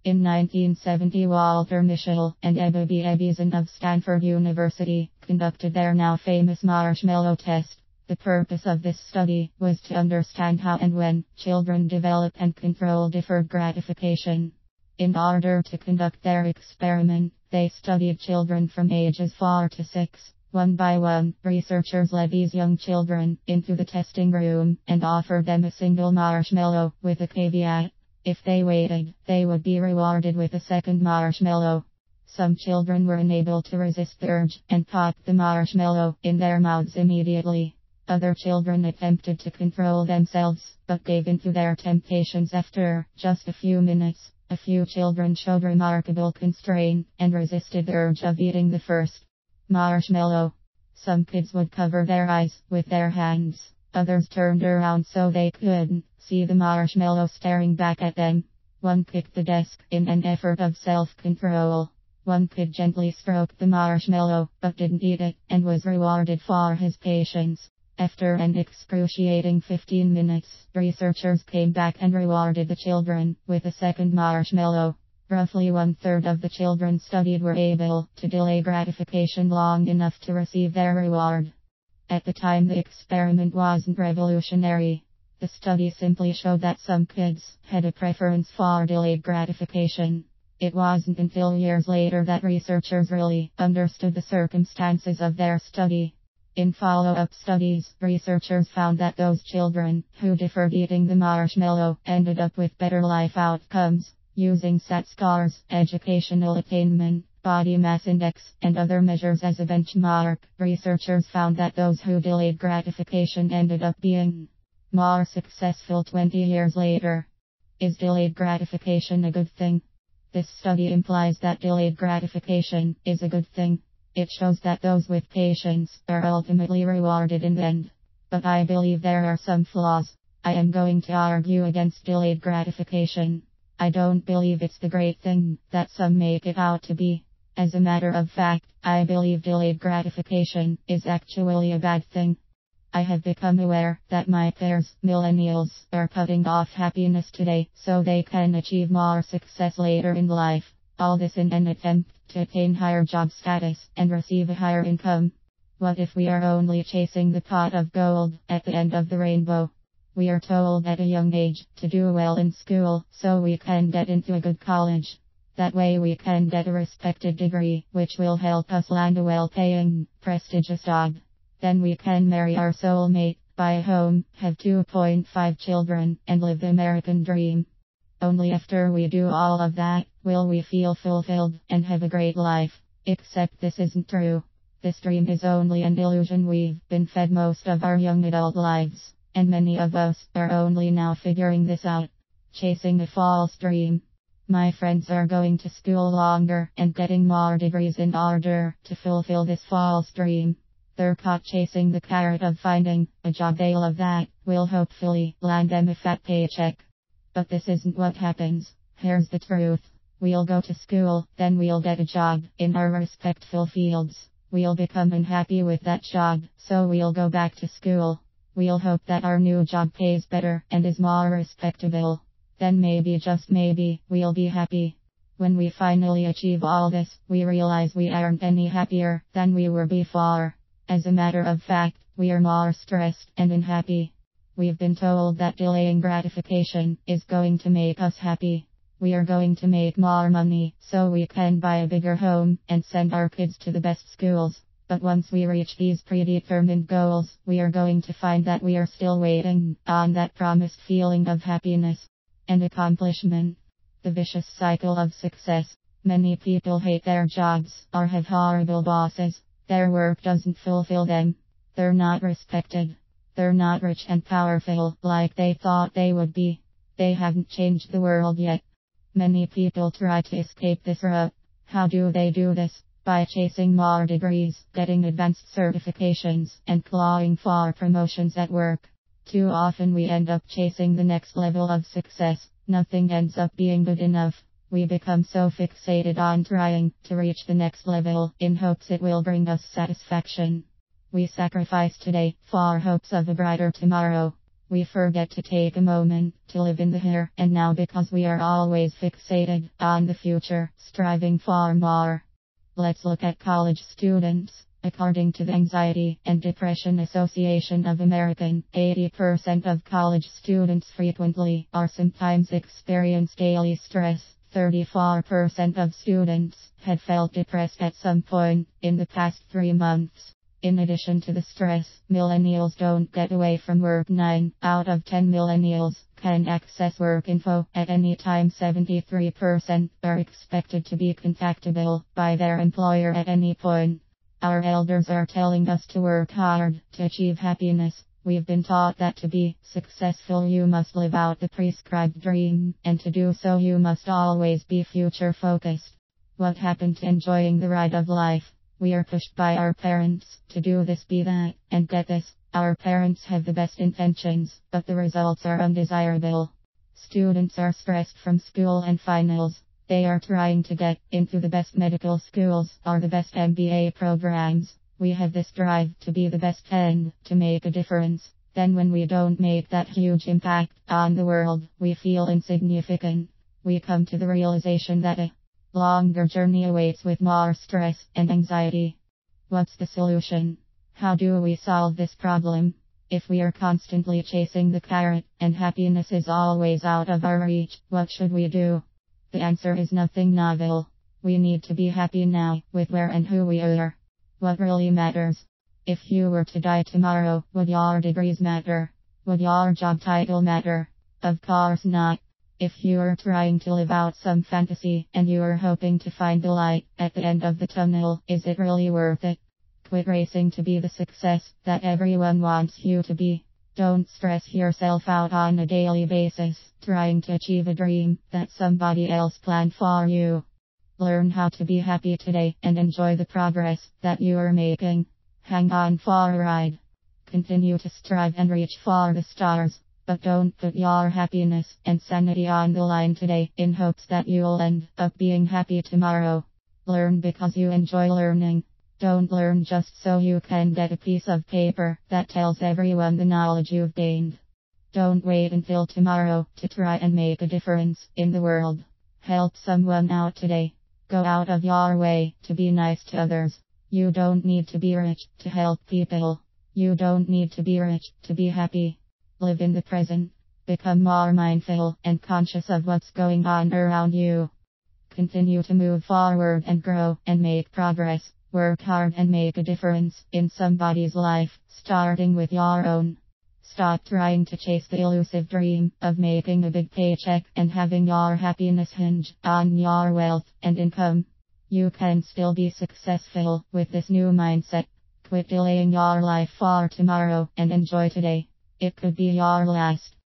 In 1970, Walter Mischel and Ebba B. Ebbison of Stanford University conducted their now famous marshmallow test. The purpose of this study was to understand how and when children develop and control deferred gratification. In order to conduct their experiment, they studied children from ages 4 to 6. One by one, researchers led these young children into the testing room and offered them a single marshmallow with a caveat. If they waited, they would be rewarded with a second marshmallow. Some children were unable to resist the urge and popped the marshmallow in their mouths immediately. Other children attempted to control themselves, but gave in to their temptations after just a few minutes. A few children showed remarkable constraint and resisted the urge of eating the first marshmallow. Some kids would cover their eyes with their hands. Others turned around so they couldn't see the marshmallow staring back at them. One kicked the desk in an effort of self-control. One kid gently stroked the marshmallow, but didn't eat it, and was rewarded for his patience. After an excruciating 15 minutes, researchers came back and rewarded the children with a second marshmallow. Roughly 1/3 of the children studied were able to delay gratification long enough to receive their reward. At the time, the experiment wasn't revolutionary. The study simply showed that some kids had a preference for delayed gratification. It wasn't until years later that researchers really understood the circumstances of their study. In follow-up studies, researchers found that those children who deferred eating the marshmallow ended up with better life outcomes. Using SAT scores, educational attainment, body mass index, and other measures as a benchmark, researchers found that those who delayed gratification ended up being more successful 20 years later. Is delayed gratification a good thing? This study implies that delayed gratification is a good thing. It shows that those with patience are ultimately rewarded in the end. But I believe there are some flaws. I am going to argue against delayed gratification. I don't believe it's the great thing that some make it out to be. As a matter of fact, I believe delayed gratification is actually a bad thing. I have become aware that my peers, millennials, are cutting off happiness today so they can achieve more success later in life. All this in an attempt to attain higher job status and receive a higher income. What if we are only chasing the pot of gold at the end of the rainbow? We are told at a young age to do well in school so we can get into a good college. That way we can get a respected degree, which will help us land a well-paying, prestigious job. Then we can marry our soulmate, buy a home, have 2.5 children, and live the American dream. Only after we do all of that, will we feel fulfilled and have a great life. Except this isn't true. This dream is only an illusion we've been fed most of our young adult lives, and many of us are only now figuring this out. Chasing a false dream. My friends are going to school longer and getting more degrees in order to fulfill this false dream. They're caught chasing the carrot of finding a job they love that will hopefully land them a fat paycheck. But this isn't what happens. Here's the truth. We'll go to school, then we'll get a job in our respectful fields. We'll become unhappy with that job, so we'll go back to school. We'll hope that our new job pays better and is more respectable. Then maybe, just maybe, we'll be happy. When we finally achieve all this, we realize we aren't any happier than we were before. As a matter of fact, we are more stressed and unhappy. We've been told that delaying gratification is going to make us happy. We are going to make more money so we can buy a bigger home and send our kids to the best schools. But once we reach these predetermined goals, we are going to find that we are still waiting on that promised feeling of happiness and accomplishment. The vicious cycle of success. Many people hate their jobs or have horrible bosses. Their work doesn't fulfill them. They're not respected. They're not rich and powerful like they thought they would be. They haven't changed the world yet. Many people try to escape this rut. How do they do this? By chasing more degrees, getting advanced certifications, and clawing for promotions at work. Too often we end up chasing the next level of success. Nothing ends up being good enough. We become so fixated on trying to reach the next level in hopes it will bring us satisfaction. We sacrifice today for hopes of a brighter tomorrow. We forget to take a moment to live in the here and now because we are always fixated on the future, striving for more. Let's look at college students. According to the Anxiety and Depression Association of America, 80% of college students frequently or sometimes experience daily stress. 34% of students had felt depressed at some point in the past 3 months. In addition to the stress, millennials don't get away from work. 9 out of 10 millennials can access work info at any time. 73% are expected to be contactable by their employer at any point. Our elders are telling us to work hard to achieve happiness. We've been taught that to be successful you must live out the prescribed dream, and to do so you must always be future focused. What happened to enjoying the ride of life? We are pushed by our parents to do this, be that, and get this. Our parents have the best intentions, but the results are undesirable. Students are stressed from school and finals. They are trying to get into the best medical schools or the best MBA programs. We have this drive to be the best and to make a difference. Then when we don't make that huge impact on the world, we feel insignificant. We come to the realization that a longer journey awaits with more stress and anxiety. What's the solution? How do we solve this problem? If we are constantly chasing the carrot and happiness is always out of our reach, what should we do? The answer is nothing novel. We need to be happy now with where and who we are. What really matters? If you were to die tomorrow, would your degrees matter? Would your job title matter? Of course not. If you are trying to live out some fantasy and you are hoping to find the light at the end of the tunnel, is it really worth it? Quit racing to be the success that everyone wants you to be. Don't stress yourself out on a daily basis, trying to achieve a dream that somebody else planned for you. Learn how to be happy today and enjoy the progress that you are making. Hang on for a ride. Continue to strive and reach for the stars, but don't put your happiness and sanity on the line today in hopes that you'll end up being happy tomorrow. Learn because you enjoy learning. Don't learn just so you can get a piece of paper that tells everyone the knowledge you've gained. Don't wait until tomorrow to try and make a difference in the world. Help someone out today. Go out of your way to be nice to others. You don't need to be rich to help people. You don't need to be rich to be happy. Live in the present. Become more mindful and conscious of what's going on around you. Continue to move forward and grow and make progress. Work hard and make a difference in somebody's life, starting with your own. Stop trying to chase the elusive dream of making a big paycheck and having your happiness hinge on your wealth and income. You can still be successful with this new mindset. Quit delaying your life for tomorrow and enjoy today. It could be your last.